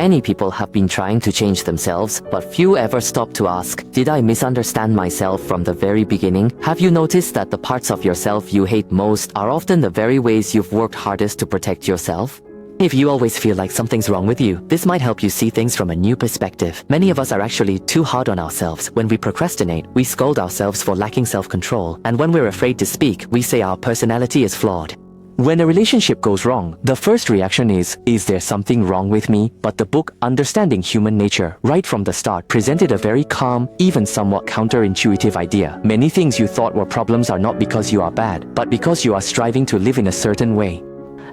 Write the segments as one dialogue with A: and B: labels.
A: Many people have been trying to change themselves, but few ever stop to ask, did I misunderstand myself from the very beginning? Have you noticed that the parts of yourself you hate most are often the very ways you've worked hardest to protect yourself? If you always feel like something's wrong with you, this might help you see things from a new perspective. Many of us are actually too hard on ourselves. When we procrastinate, we scold ourselves for lacking self-control, and when we're afraid to speak, we say our personality is flawed. When a relationship goes wrong, the first reaction is there something wrong with me? But the book Understanding Human Nature, right from the start, presented a very calm, even somewhat counterintuitive idea. Many things you thought were problems are not because you are bad, but because you are striving to live in a certain way.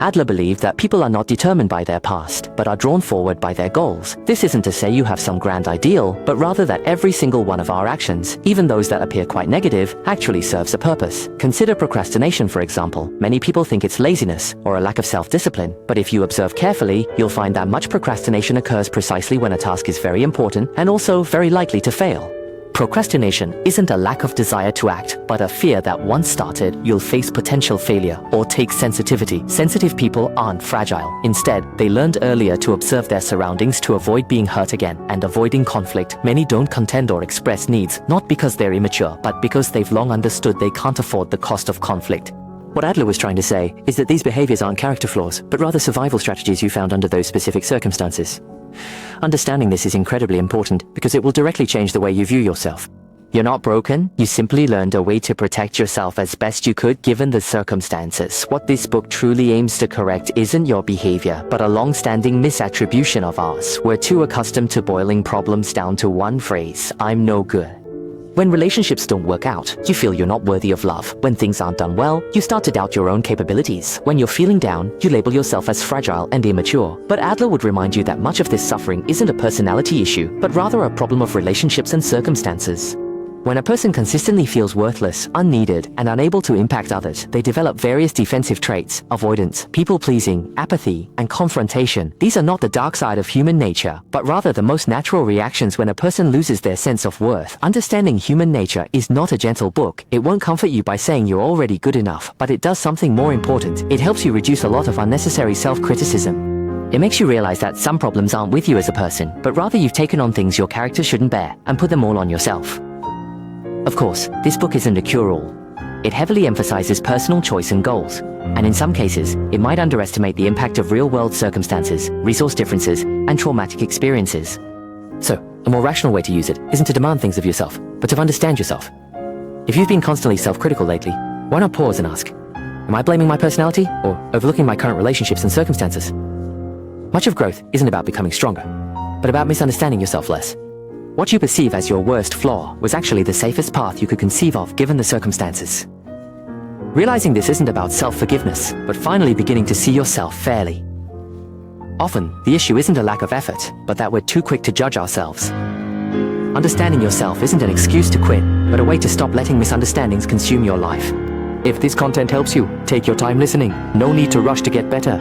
A: Adler believed that people are not determined by their past, but are drawn forward by their goals. This isn't to say you have some grand ideal, but rather that every single one of our actions, even those that appear quite negative, actually serves a purpose. Consider procrastination, for example. Many people think it's laziness or a lack of self-discipline, but if you observe carefully, you'll find that much procrastination occurs precisely when a task is very important and also very likely to fail. Procrastination isn't a lack of desire to act, but a fear that once started, you'll face potential failure. Or take sensitivity. Sensitive people aren't fragile. Instead, they learned earlier to observe their surroundings to avoid being hurt again. And avoiding conflict, many don't contend or express needs, not because they're immature, but because they've long understood they can't afford the cost of conflict. What Adler was trying to say is that these behaviors aren't character flaws, but rather survival strategies you found under those specific circumstances. Understanding this is incredibly important because it will directly change the way you view yourself. You're not broken, you simply learned a way to protect yourself as best you could given the circumstances. What this book truly aims to correct isn't your behavior, but a long-standing misattribution of ours. We're too accustomed to boiling problems down to one phrase, I'm no good. When relationships don't work out, you feel you're not worthy of love. When things aren't done well, you start to doubt your own capabilities. When you're feeling down, you label yourself as fragile and immature. But Adler would remind you that much of this suffering isn't a personality issue, but rather a problem of relationships and circumstances. When a person consistently feels worthless, unneeded, and unable to impact others, they develop various defensive traits: avoidance, people-pleasing, apathy, and confrontation. These are not the dark side of human nature, but rather the most natural reactions when a person loses their sense of worth. Understanding Human Nature is not a gentle book. It won't comfort you by saying you're already good enough, but it does something more important. It helps you reduce a lot of unnecessary self-criticism. It makes you realize that some problems aren't with you as a person, but rather you've taken on things your character shouldn't bear, and put them all on yourself. Of course, this book isn't a cure-all. It heavily emphasizes personal choice and goals, and in some cases, it might underestimate the impact of real-world circumstances, resource differences, and traumatic experiences. So, a more rational way to use it isn't to demand things of yourself, but to understand yourself. If you've been constantly self-critical lately, why not pause and ask, am I blaming my personality or overlooking my current relationships and circumstances? Much of growth isn't about becoming stronger, but about misunderstanding yourself less. What you perceive as your worst flaw was actually the safest path you could conceive of given the circumstances. Realizing this isn't about self-forgiveness, but finally beginning to see yourself fairly. Often, the issue isn't a lack of effort, but that we're too quick to judge ourselves. Understanding yourself isn't an excuse to quit, but a way to stop letting misunderstandings consume your life. If this content helps you, take your time listening. No need to rush to get better.